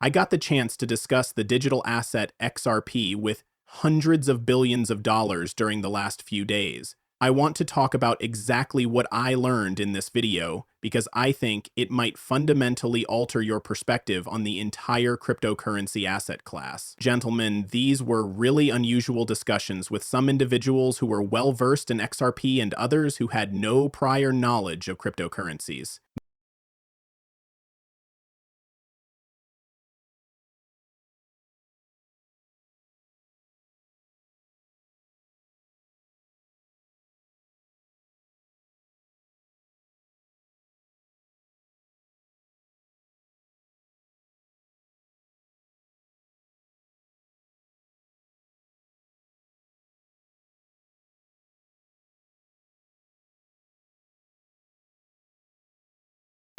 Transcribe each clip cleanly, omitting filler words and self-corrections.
I got the chance to discuss the digital asset XRP with hundreds of billions of dollars during the last few days. I want to talk about exactly what I learned in this video because I think it might fundamentally alter your perspective on the entire cryptocurrency asset class. Gentlemen, these were really unusual discussions with some individuals who were well versed in XRP and others who had no prior knowledge of cryptocurrencies.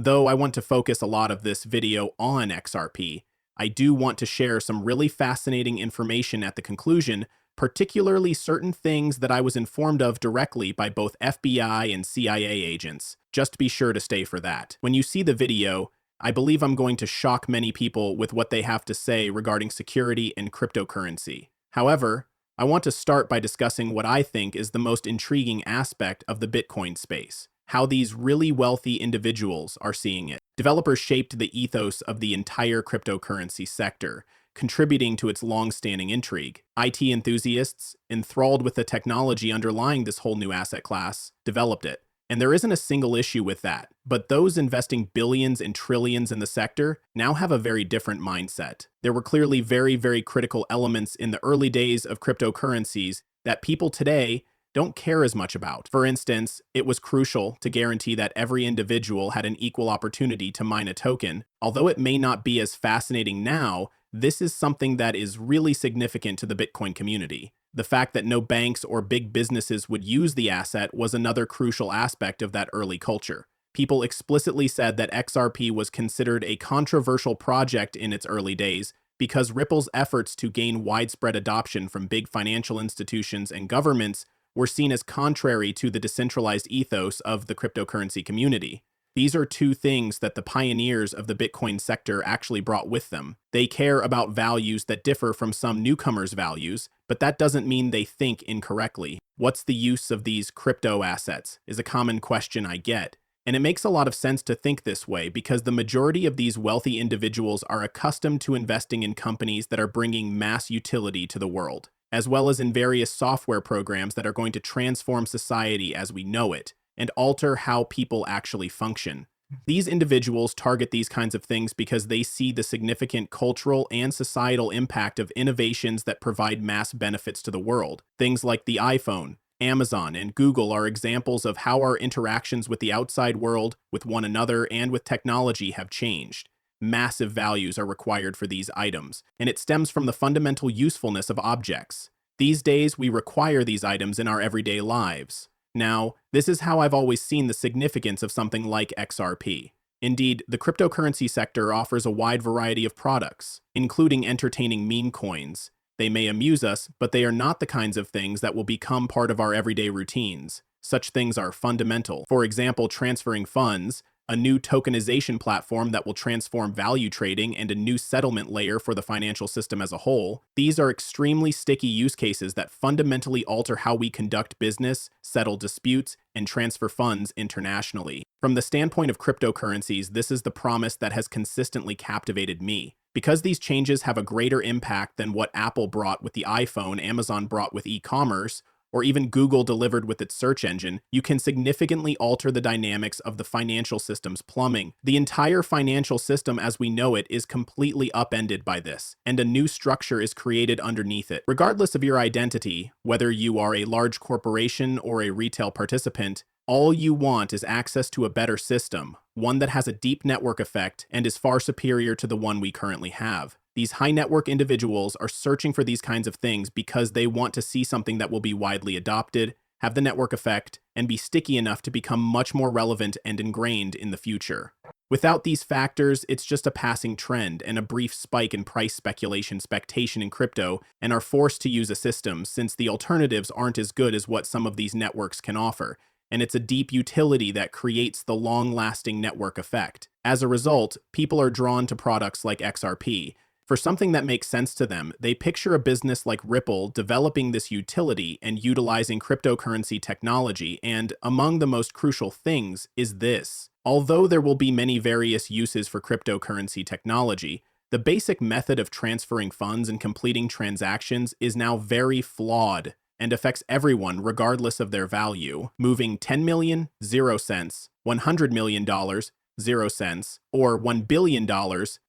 Though I want to focus a lot of this video on XRP, I do want to share some really fascinating information at the conclusion, particularly certain things that I was informed of directly by both FBI and CIA agents. Just be sure to stay for that. When you see the video, I believe I'm going to shock many people with what they have to say regarding security and cryptocurrency. However, I want to start by discussing what I think is the most intriguing aspect of the Bitcoin space: how these really wealthy individuals are seeing it. Developers shaped the ethos of the entire cryptocurrency sector, contributing to its long-standing intrigue. IT enthusiasts, enthralled with the technology underlying this whole new asset class, developed it. And there isn't a single issue with that, but those investing billions and trillions in the sector now have a very different mindset. There were clearly very critical elements in the early days of cryptocurrencies that people today don't care as much about. For instance, it was crucial to guarantee that every individual had an equal opportunity to mine a token. Although it may not be as fascinating now, this is something that is really significant to the Bitcoin community. The fact that no banks or big businesses would use the asset was another crucial aspect of that early culture. People explicitly said that XRP was considered a controversial project in its early days because Ripple's efforts to gain widespread adoption from big financial institutions and governments were seen as contrary to the decentralized ethos of the cryptocurrency community. These are two things that the pioneers of the Bitcoin sector actually brought with them. They care about values that differ from some newcomers' values, but that doesn't mean they think incorrectly. What's the use of these crypto assets is a common question I get. And it makes a lot of sense to think this way because the majority of these wealthy individuals are accustomed to investing in companies that are bringing mass utility to the world, as well as in various software programs that are going to transform society as we know it and alter how people actually function. These individuals target these kinds of things because they see the significant cultural and societal impact of innovations that provide mass benefits to the world. Things like the iPhone, Amazon, and Google are examples of how our interactions with the outside world, with one another, and with technology have changed. Massive values are required for these items, and it stems from the fundamental usefulness of objects. These days, we require these items in our everyday lives. Now, this is how I've always seen the significance of something like XRP. Indeed, the cryptocurrency sector offers a wide variety of products, including entertaining meme coins. They may amuse us, but they are not the kinds of things that will become part of our everyday routines. Such things are fundamental. For example, transferring funds, a new tokenization platform that will transform value trading, and a new settlement layer for the financial system as a whole. These are extremely sticky use cases that fundamentally alter how we conduct business, settle disputes, and transfer funds internationally. From the standpoint of cryptocurrencies, this is the promise that has consistently captivated me. Because these changes have a greater impact than what Apple brought with the iPhone, Amazon brought with e-commerce, or even Google delivered with its search engine, you can significantly alter the dynamics of the financial system's plumbing. The entire financial system as we know it is completely upended by this, and a new structure is created underneath it. Regardless of your identity, whether you are a large corporation or a retail participant, all you want is access to a better system, one that has a deep network effect and is far superior to the one we currently have. These high network individuals are searching for these kinds of things because they want to see something that will be widely adopted, have the network effect, and be sticky enough to become much more relevant and ingrained in the future. Without these factors, it's just a passing trend and a brief spike in price speculation in crypto, and are forced to use a system since the alternatives aren't as good as what some of these networks can offer. and it's a deep utility that creates the long-lasting network effect. As a result, people are drawn to products like XRP. For something that makes sense to them, they picture a business like Ripple developing this utility and utilizing cryptocurrency technology, and among the most crucial things is this. Although there will be many various uses for cryptocurrency technology, the basic method of transferring funds and completing transactions is now very flawed and affects everyone regardless of their value. Moving 10 million, 0 cents, $100 million, 0 cents, or $1 billion,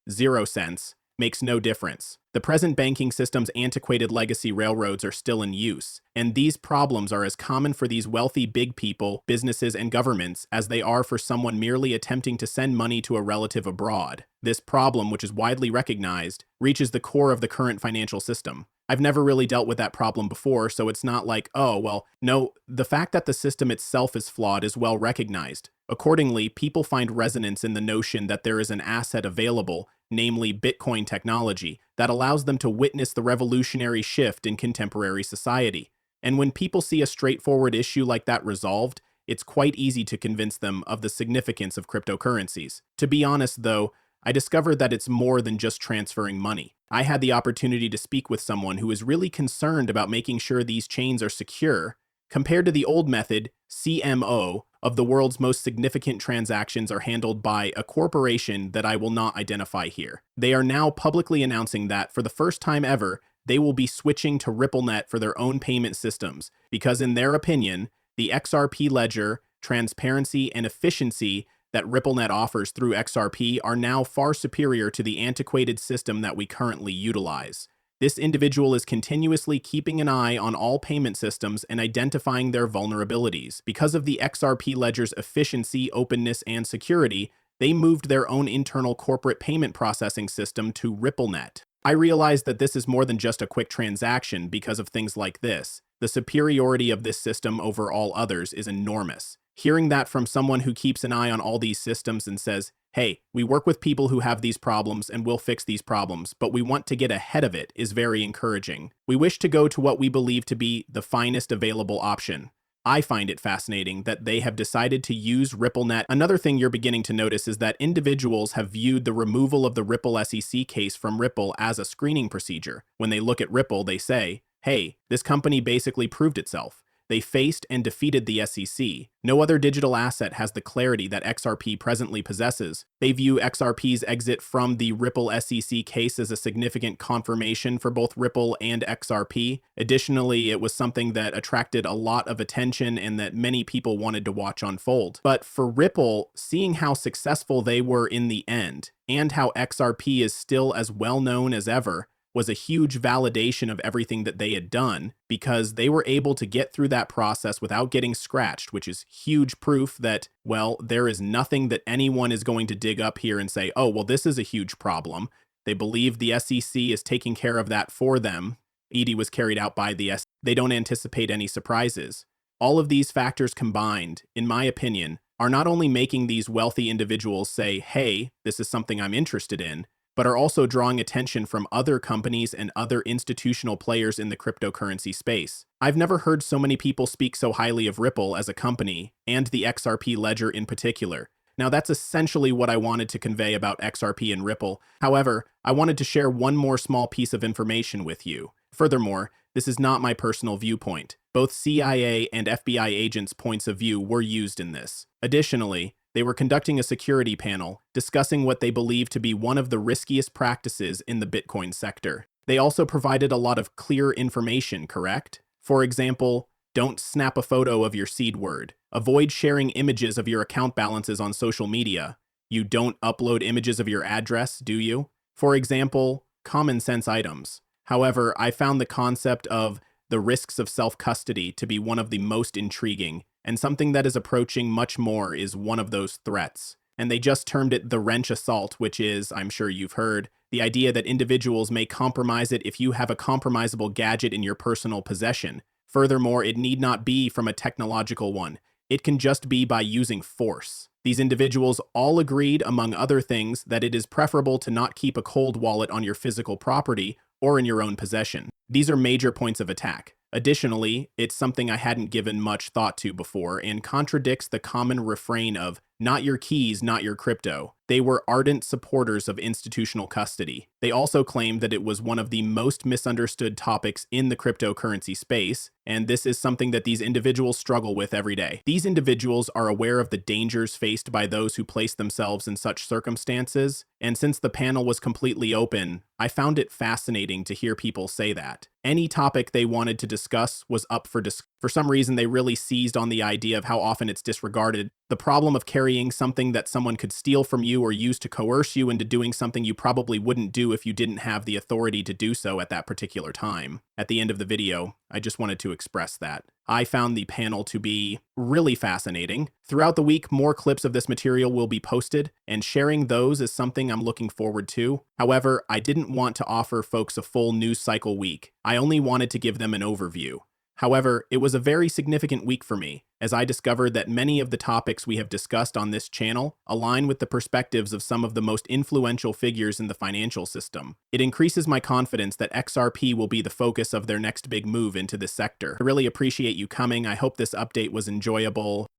0 cents, makes no difference. The present banking system's antiquated legacy railroads are still in use, and these problems are as common for these wealthy big people, businesses, and governments as they are for someone merely attempting to send money to a relative abroad. This problem, which is widely recognized, reaches the core of the current financial system. I've never really dealt with that problem before, so it's not like, oh, well, no, the fact that the system itself is flawed is well recognized. Accordingly, people find resonance in the notion that there is an asset available, namely Bitcoin technology, that allows them to witness the revolutionary shift in contemporary society. And when people see a straightforward issue like that resolved, it's quite easy to convince them of the significance of cryptocurrencies. To be honest, though, I discovered that it's more than just transferring money. I had the opportunity to speak with someone who is really concerned about making sure these chains are secure. Compared to the old method, CMO, of the world's most significant transactions are handled by a corporation that I will not identify here. They are now publicly announcing that, for the first time ever, they will be switching to RippleNet for their own payment systems, because in their opinion, the XRP ledger, transparency, and efficiency that RippleNet offers through XRP are now far superior to the antiquated system that we currently utilize. This individual is continuously keeping an eye on all payment systems and identifying their vulnerabilities. Because of the XRP ledger's efficiency, openness, and security, they moved their own internal corporate payment processing system to RippleNet. I realized that this is more than just a quick transaction because of things like this. The superiority of this system over all others is enormous. Hearing that from someone who keeps an eye on all these systems and says, hey, we work with people who have these problems and we'll fix these problems, but we want to get ahead of it, is very encouraging. We wish to go to what we believe to be the finest available option. I find it fascinating that they have decided to use RippleNet. Another thing you're beginning to notice is that individuals have viewed the removal of the Ripple SEC case from Ripple as a screening procedure. When they look at Ripple, they say, hey, this company basically proved itself. They faced and defeated the SEC. No other digital asset has the clarity that XRP presently possesses. They view XRP's exit from the Ripple SEC case as a significant confirmation for both Ripple and XRP. Additionally, it was something that attracted a lot of attention and that many people wanted to watch unfold. But for Ripple, seeing how successful they were in the end, and how XRP is still as well known as ever, was a huge validation of everything that they had done, because they were able to get through that process without getting scratched, which is huge proof that, well, there is nothing that anyone is going to dig up here and say, oh, well, this is a huge problem. They believe the SEC is taking care of that for them. ED was carried out by the SEC. They don't anticipate any surprises. All of these factors combined, in my opinion, are not only making these wealthy individuals say, hey, this is something I'm interested in, but are also drawing attention from other companies and other institutional players in the cryptocurrency space. I've never heard so many people speak so highly of Ripple as a company, and the XRP ledger in particular. Now, that's essentially what I wanted to convey about XRP and Ripple. However, I wanted to share one more small piece of information with you. Furthermore, this is not my personal viewpoint. Both CIA and FBI agents' points of view were used in this. Additionally, they were conducting a security panel discussing what they believe to be one of the riskiest practices in the Bitcoin sector. They also provided a lot of clear information, correct? For example, don't snap a photo of your seed word. Avoid sharing images of your account balances on social media. You don't upload images of your address, do you? For example, common sense items. However, I found the concept of the risks of self-custody to be one of the most intriguing, and something that is approaching much more is one of those threats. And they just termed it the wrench assault, which is, I'm sure you've heard, the idea that individuals may compromise it if you have a compromisable gadget in your personal possession. Furthermore, it need not be from a technological one. It can just be by using force. These individuals all agreed, among other things, that it is preferable to not keep a cold wallet on your physical property or in your own possession. These are major points of attack. Additionally, it's something I hadn't given much thought to before and contradicts the common refrain of not your keys, not your crypto. They were ardent supporters of institutional custody. They also claimed that it was one of the most misunderstood topics in the cryptocurrency space, and this is something that these individuals struggle with every day. These individuals are aware of the dangers faced by those who place themselves in such circumstances, and since the panel was completely open, I found it fascinating to hear people say that. Any topic they wanted to discuss was up for discussion. For some reason, they really seized on the idea of how often it's disregarded. The problem of carrying something that someone could steal from you or use to coerce you into doing something you probably wouldn't do if you didn't have the authority to do so at that particular time. At the end of the video, I just wanted to express that. I found the panel to be really fascinating. Throughout the week, more clips of this material will be posted, and sharing those is something I'm looking forward to. However, I didn't want to offer folks a full news cycle week. I only wanted to give them an overview. However, it was a very significant week for me, as I discovered that many of the topics we have discussed on this channel align with the perspectives of some of the most influential figures in the financial system. It increases my confidence that XRP will be the focus of their next big move into this sector. I really appreciate you coming. I hope this update was enjoyable.